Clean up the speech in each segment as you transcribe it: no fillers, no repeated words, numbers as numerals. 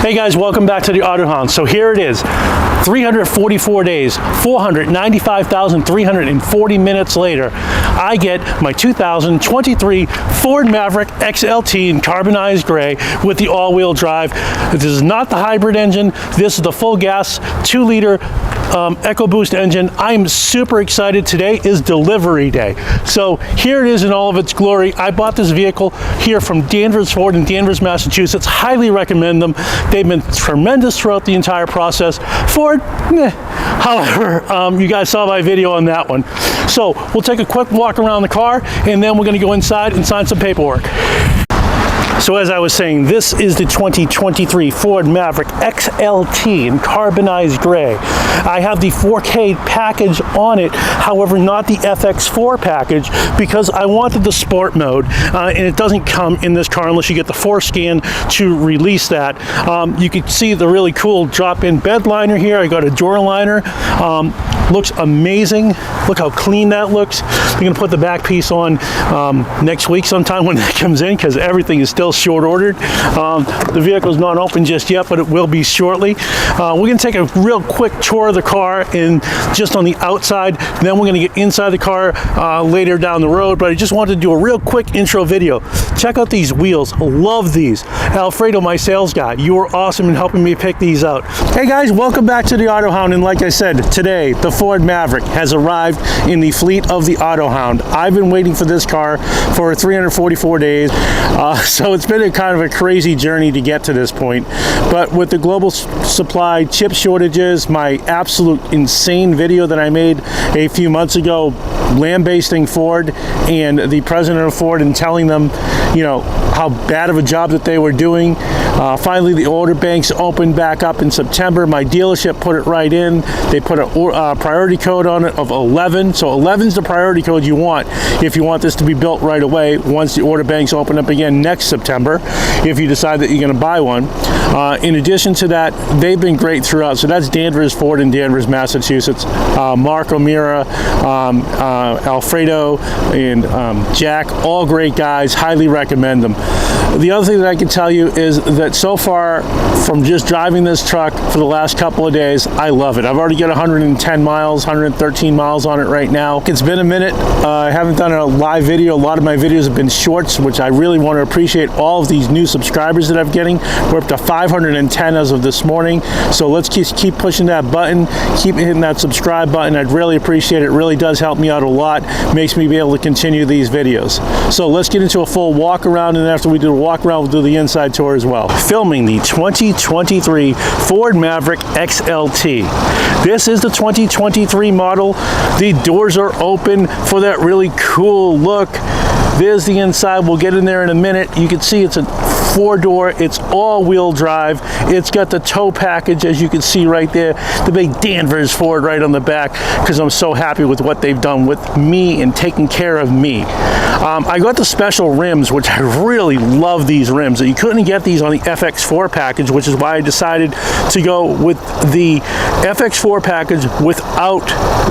Hey guys, welcome back to the Autohound. So here it is, 344 days, 495,340 minutes later, I get my 2023 Ford Maverick XLT in carbonized gray with the all-wheel drive. This is not the hybrid engine, this is the full gas 2-liter EcoBoost engine. I'm super excited. Today is delivery day. So here it is in all of its glory. I bought this vehicle here from Danvers Ford in Danvers, Massachusetts. Highly recommend them. They've been tremendous throughout the entire process. Ford, however, you guys saw my video on that one. So we'll take a quick walk around the car and then we're going to go inside and sign some paperwork. So as I was saying, this is the 2023 Ford Maverick XLT in carbonized gray. I have the 4K package on it, however not the FX4 package, because I wanted the sport mode, and it doesn't come in this car unless you get the 4Scan to release that. You can see the really cool drop-in bed liner here. I got a door liner. Looks amazing. Look how clean that looks. I'm going to put the back piece on next week sometime when that comes in, because everything is still short ordered. The vehicle's not open just yet, but it will be shortly. We're going to take a real quick tour of the car and just on the outside. Then we're going to get inside the car later down the road, but I just wanted to do a real quick intro video. Check out these wheels. Love these. Alfredo, my sales guy, you were awesome in helping me pick these out. Hey guys, welcome back to the Autohound, and like I said, today the Ford Maverick has arrived in the fleet of the Autohound. I've been waiting for this car for 344 days, so it's been a kind of a crazy journey to get to this point. But with the global supply chip shortages, my absolute insane video that I made a few months ago, lambasting Ford and the president of Ford and telling them, you know, how bad of a job that they were doing. Finally, the order banks opened back up in September. My dealership put it right in. They put a priority code on it of 11. So 11 is the priority code you want if you want this to be built right away once the order banks open up again next September, if you decide that you're going to buy one. In addition to that, they've been great throughout. So that's Danvers Ford in Danvers, Massachusetts. Mark O'Meara, Alfredo, and Jack, all great guys. Highly recommend them. The other thing that I can tell you is that so far, from just driving this truck for the last couple of days, I love it. I've already got 110 miles, 113 miles on it right now. It's been a minute. I haven't done a live video. A lot of my videos have been shorts, which I really want to appreciate all of these new subscribers that I'm getting. We're up to 510 as of this morning. So let's keep pushing that button, keep hitting that subscribe button. I'd really appreciate it. It really does help me out a lot. Makes me be able to continue these videos. So let's get into a full walk around, and after we do a walk around, we'll do the inside tour as well. Filming the 2023 Ford Maverick XLT. This is the 2023 model. The doors are open for that really cool look. There's the inside. We'll get in there in a minute. You can see it's a 4-door. It's all-wheel drive. It's got the tow package, as you can see right there. The big Danvers Ford right on the back, because I'm so happy with what they've done with me and taking care of me. I got the special rims, which I really love these rims. You couldn't get these on the FX4 package, which is why I decided to go with the FX4 package without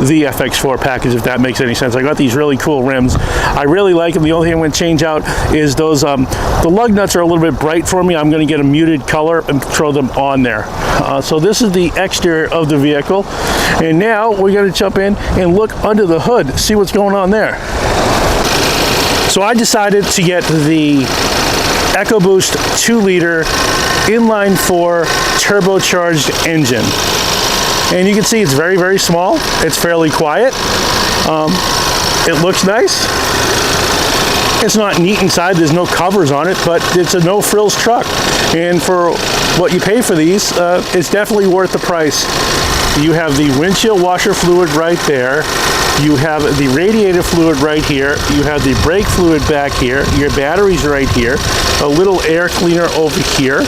the FX4 package, if that makes any sense. I got these really cool rims. I really like them. The only thing I'm going to change out is those, the lug nuts are a little bit bright for me. I'm going to get a muted color and throw them on there. So this is the exterior of the vehicle. And now we're going to jump in and look under the hood, see what's going on there. So I decided to get the EcoBoost 2-liter inline-4 turbocharged engine. And you can see it's very, very small. It's fairly quiet. It looks nice. It's not neat inside. There's no covers on it, but it's a no-frills truck. And for what you pay for these, it's definitely worth the price. You have the windshield washer fluid right there. You have the radiator fluid right here. You have the brake fluid back here. Your batteries right here. A little air cleaner over here.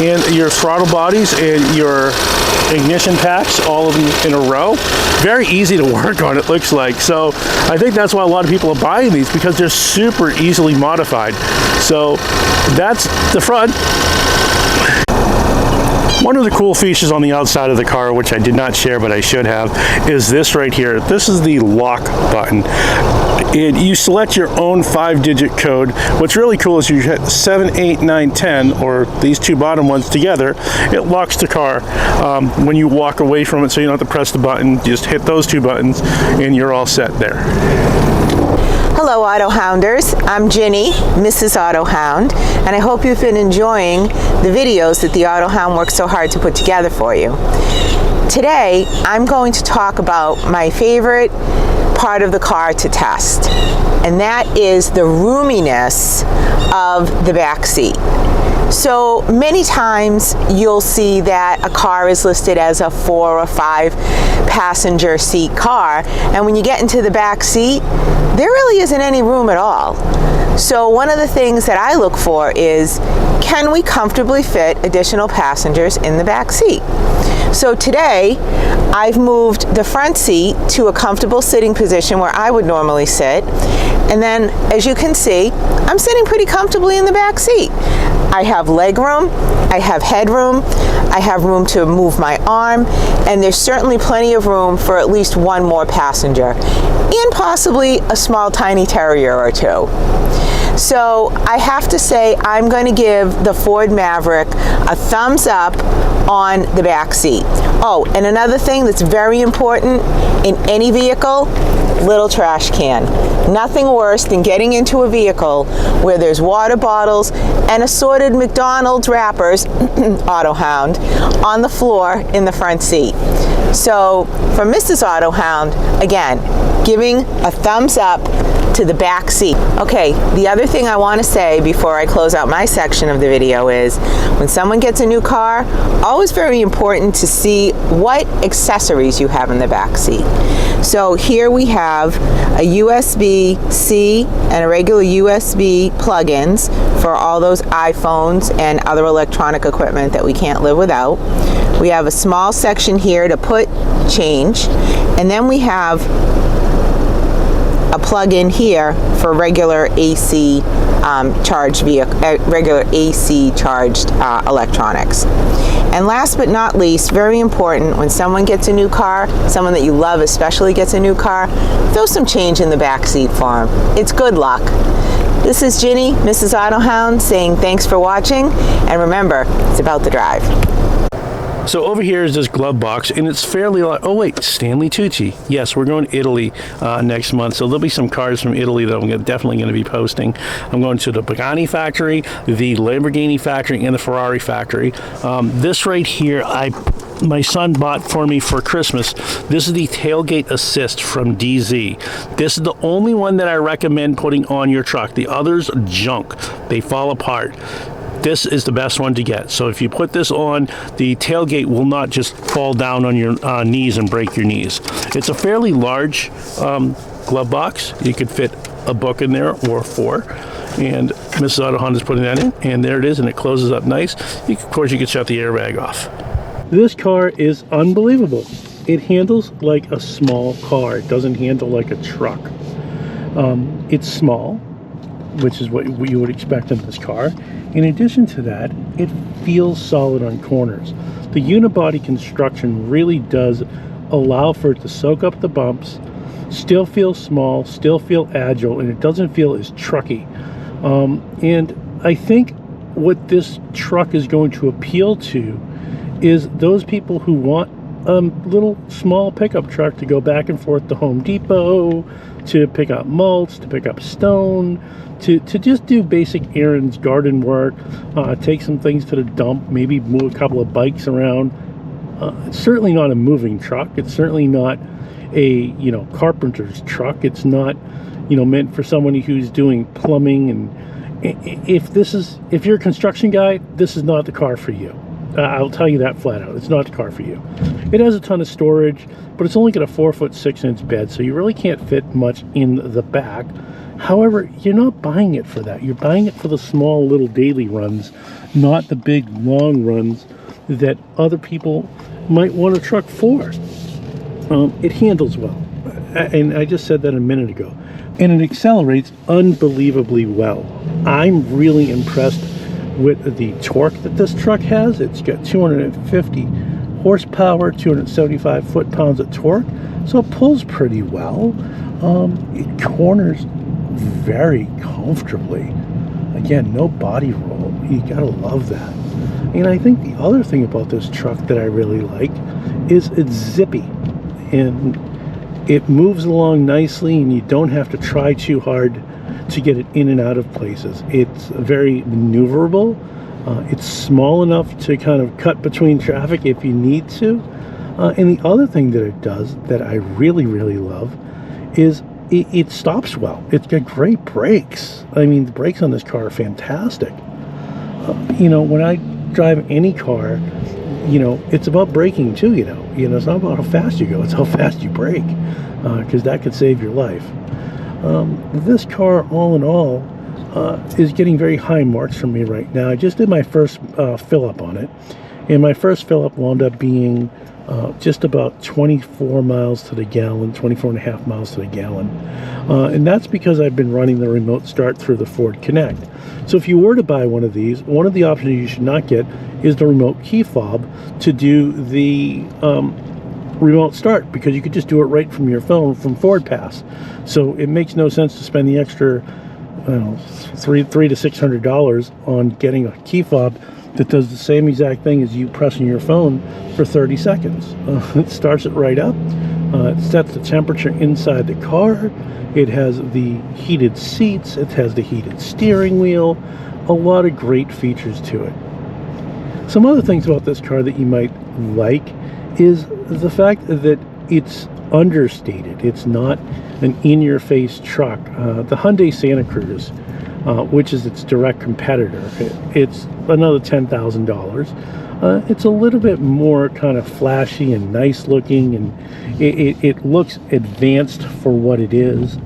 And your throttle bodies and your ignition packs, all of them in a row. Very easy to work on, it looks like. So I think that's why a lot of people are buying these, because they're super easily modified. So that's the front. One of the cool features on the outside of the car, which I did not share but I should have, is this right here. This is the lock button. You select your own 5-digit code. What's really cool is you hit 7, 8, 9, 10, or these two bottom ones together. It locks the car when you walk away from it, so you don't have to press the button. You just hit those two buttons and you're all set there. Hello Autohounders, I'm Ginny, Mrs. Autohound, and I hope you've been enjoying the videos that the Autohound works so hard to put together for you. Today, I'm going to talk about my favorite part of the car to test, and that is the roominess of the back seat. So many times you'll see that a car is listed as a 4 or 5 passenger seat car, and when you get into the back seat, there really isn't any room at all. So one of the things that I look for is, can we comfortably fit additional passengers in the back seat? So today, I've moved the front seat to a comfortable sitting position where I would normally sit. And then, as you can see, I'm sitting pretty comfortably in the back seat. I have leg room, I have headroom, I have room to move my arm, and there's certainly plenty of room for at least one more passenger, and possibly a small tiny terrier or two. So I have to say, I'm going to give the Ford Maverick a thumbs up on the back seat. Oh, and another thing that's very important in any vehicle, little trash can. Nothing worse than getting into a vehicle where there's water bottles and assorted McDonald's wrappers, Autohound, on the floor in the front seat. So for Mrs. Autohound, again, giving a thumbs up to the back seat. Okay, the other thing I want to say before I close out my section of the video is, when someone gets a new car, always very important to see what accessories you have in the back seat. So here we have a USB-C and a regular USB plug-ins for all those iPhones and other electronic equipment that we can't live without. We have a small section here to put change, and then we have a plug-in here for regular AC charged vehicle, regular AC charged electronics. And last but not least, very important, when someone gets a new car, someone that you love especially gets a new car, throw some change in the back seat for them. It's good luck. This is Ginny, Mrs. Autohound, saying thanks for watching, and remember, it's about the drive. So over here is this glove box, and it's fairly large. Oh wait, Stanley Tucci. Yes, we're going to Italy next month, so there'll be some cars from Italy that I'm definitely going to be posting. I'm going to the Pagani factory, the Lamborghini factory, and the Ferrari factory. This right here, my son bought for me for Christmas. This is the tailgate assist from DZ. This is the only one that I recommend putting on your truck. The others, junk. They fall apart. This is the best one to get. So if you put this on, the tailgate will not just fall down on your knees and break your knees. It's a fairly large glove box. You could fit a book in there or 4. And Mrs. Autohound is putting that in, and there it is, and it closes up nice. Of course, you can shut the airbag off. This car is unbelievable. It handles like a small car. It doesn't handle like a truck. It's small, which is what you would expect in this car. In addition to that, it feels solid on corners. The unibody construction really does allow for it to soak up the bumps, still feel small, still feel agile, and it doesn't feel as trucky. And I think what this truck is going to appeal to is those people who want a little small pickup truck to go back and forth to Home Depot, to pick up mulch, to pick up stone, to just do basic errands, garden work, take some things to the dump, maybe move a couple of bikes around. It's certainly not a moving truck. It's certainly not a carpenter's truck. It's not meant for someone who's doing plumbing. And if you're a construction guy, this is not the car for you. I'll tell you that flat out. It's not the car for you. It has a ton of storage, but it's only got a 4-foot 6-inch bed, so you really can't fit much in the back. However, you're not buying it for that. You're buying it for the small little daily runs, not the big long runs that other people might want a truck for. It handles well, and I just said that a minute ago, and it accelerates unbelievably well. I'm really impressed with the torque that this truck has. It's got 250 horsepower, 275 foot-pounds of torque, so it pulls pretty well. It corners very comfortably. Again, no body roll. You gotta love that. And I think the other thing about this truck that I really like is it's zippy, and it moves along nicely, and you don't have to try too hard to get it in and out of places. It's very maneuverable. It's small enough to kind of cut between traffic if you need to. And the other thing that it does that I really, really love is it stops well. It's got great brakes. I mean, the brakes on this car are fantastic. You know, when I drive any car, you know, it's about braking too, you know. It's not about how fast you go, it's how fast you brake, because that could save your life. This car, all in all, is getting very high marks from me right now. I just did my first fill-up on it, and my first fill-up wound up being just about 24 miles to the gallon, 24 and a half miles to the gallon. And that's because I've been running the remote start through the Ford Connect. So if you were to buy one of these, one of the options you should not get is the remote key fob to do the remote start, because you could just do it right from your phone from Ford Pass. So it makes no sense to spend the extra, I don't know, $300 to $600 on getting a key fob that does the same exact thing as you pressing your phone for 30 seconds. It starts it right up. It sets the temperature inside the car. It has the heated seats. It has the heated steering wheel. A lot of great features to it. Some other things about this car that you might like is the fact that it's understated. It's not an in-your-face truck. The Hyundai Santa Cruz, which is its direct competitor, it's another $10,000. It's a little bit more kind of flashy and nice looking, and it looks advanced for what it is.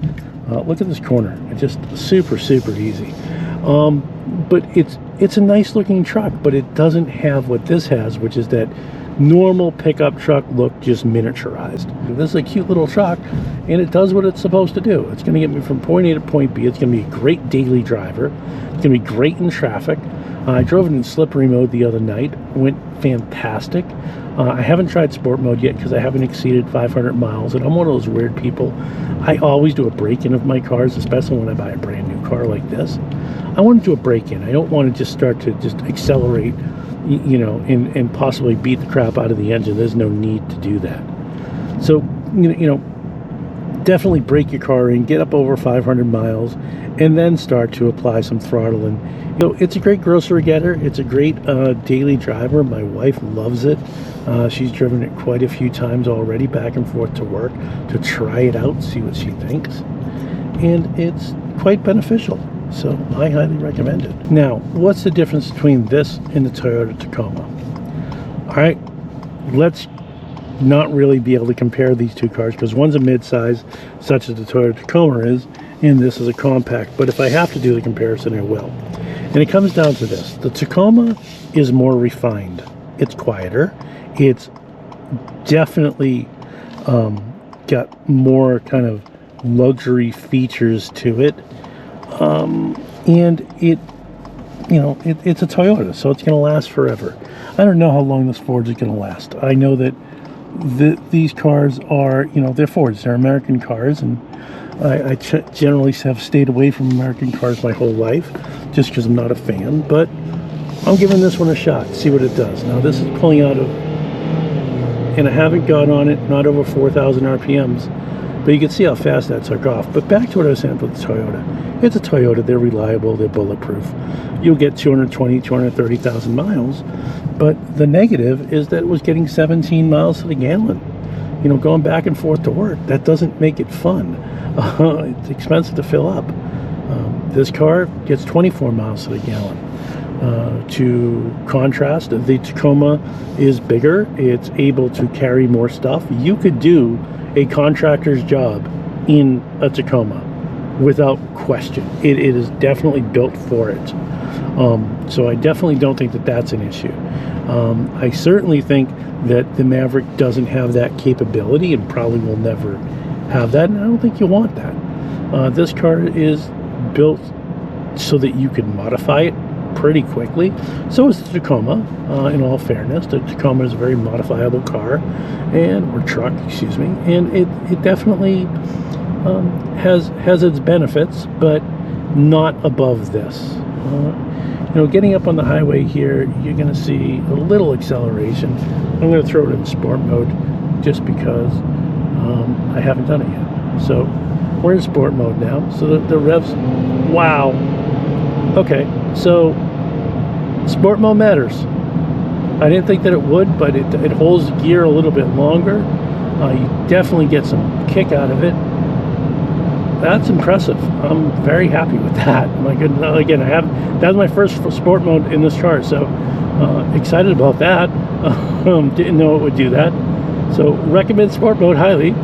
Look at this corner. It's just super, super easy. But it's a nice looking truck, but it doesn't have what this has, which is that normal pickup truck look, just miniaturized. This is a cute little truck, and it does what it's supposed to do. It's going to get me from point A to point B. It's going to be a great daily driver. It's going to be great in traffic. I drove it in slippery mode the other night. Went fantastic. I haven't tried sport mode yet because I haven't exceeded 500 miles, and I'm one of those weird people. I always do a break-in of my cars, especially when I buy a brand new car like this. I want to do a break-in. I don't want to just start to just accelerate, you know, and possibly beat the crap out of the engine. There's no need to do that. So, you know, definitely break your car in, get up over 500 miles, and then start to apply some throttle. And, you know, it's a great grocery getter. It's a great daily driver. My wife loves it. She's driven it quite a few times already, back and forth to work, to try it out, see what she thinks. And it's quite beneficial. So I highly recommend it. Now, what's the difference between this and the Toyota Tacoma? All right, let's not really be able to compare these two cars, because one's a mid-size, such as the Toyota Tacoma is, and this is a compact. But if I have to do the comparison, I will. And it comes down to this. The Tacoma is more refined. It's quieter. It's definitely got more kind of luxury features to it. And it, you know, it's a Toyota, so it's going to last forever. I don't know how long this Ford is going to last. I know that these cars are, you know, they're Fords, they're American cars, and I generally have stayed away from American cars my whole life, just because I'm not a fan, but I'm giving this one a shot, see what it does. Now, this is pulling out of, and I haven't got on it, not over 4,000 RPMs, but you can see how fast that took off. But back to what I was saying about the Toyota. It's a Toyota, they're reliable, they're bulletproof. You'll get 220, 230,000 miles, but the negative is that it was getting 17 miles to the gallon. You know, going back and forth to work, that doesn't make it fun. It's expensive to fill up. This car gets 24 miles to the gallon. To contrast, the Tacoma is bigger. It's able to carry more stuff. You could do a contractor's job in a Tacoma without question. It is definitely built for it. So I definitely don't think that that's an issue. I certainly think that the Maverick doesn't have that capability and probably will never have that, and I don't think you want that. This car is built so that you can modify it pretty quickly. So is the Tacoma, in all fairness. The Tacoma is a very modifiable car, or truck, excuse me, and it definitely has its benefits, but not above this. Getting up on the highway here, you're going to see a little acceleration. I'm going to throw it in sport mode just because I haven't done it yet. So we're in sport mode now. So the revs, wow. Okay, so sport mode matters. I didn't think that it would, but it holds the gear a little bit longer. You definitely get some kick out of it. That's impressive. I'm very happy with that. My goodness, again, that was my first sport mode in this car, so excited about that. Didn't know it would do that. So recommend sport mode highly.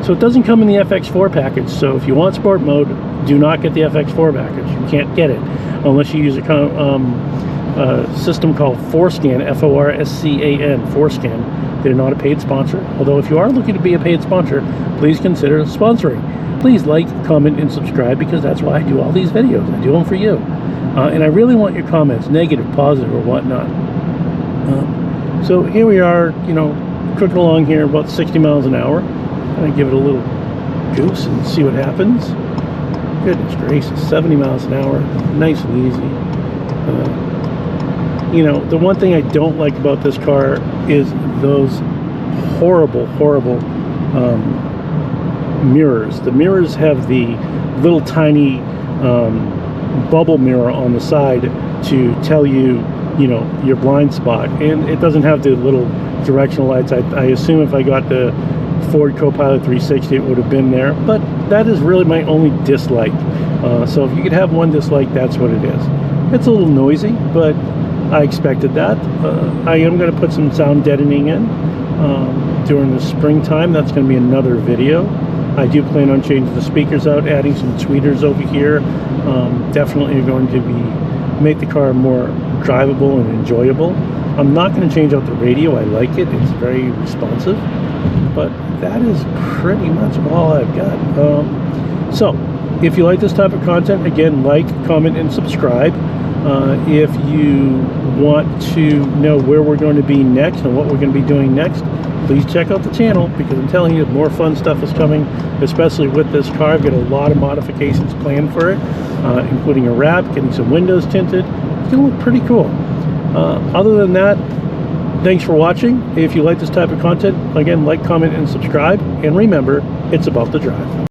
So it doesn't come in the FX4 package. So if you want sport mode, do not get the FX4 package. You can't get it unless you use a system called Forscan, F-O-R-S-C-A-N, Forscan. They're not a paid sponsor. Although if you are looking to be a paid sponsor, please consider sponsoring. Please like, comment, and subscribe, because that's why I do all these videos. I do them for you. And I really want your comments, negative, positive, or whatnot. So here we are, cooking along here about 60 miles an hour. I'm going to give it a little goose and see what happens. Goodness gracious, 70 miles an hour, nice and easy. The one thing I don't like about this car is those horrible mirrors. The mirrors have the little tiny bubble mirror on the side to tell you, your blind spot, and it doesn't have the little directional lights. I assume if I got the Ford Copilot 360, it would have been there, but that is really my only dislike. So if you could have one dislike, that's what it is. It's a little noisy, but I expected that. I am going to put some sound deadening in during the springtime. That's going to be another video. I do plan on changing the speakers out, adding some tweeters over here. Definitely going to make the car more drivable and enjoyable. I'm not going to change out the radio. I like it. It's very responsive. But that is pretty much all I've got. So if you like this type of content, again, like, comment, and subscribe. If you want to know where we're going to be next and what we're going to be doing next, please check out the channel, because I'm telling you, more fun stuff is coming, especially with this car. I've got a lot of modifications planned for it, including a wrap, getting some windows tinted. It's going to look pretty cool. Other than that, thanks for watching. If you like this type of content, again, like, comment, and subscribe. And remember, it's about the drive.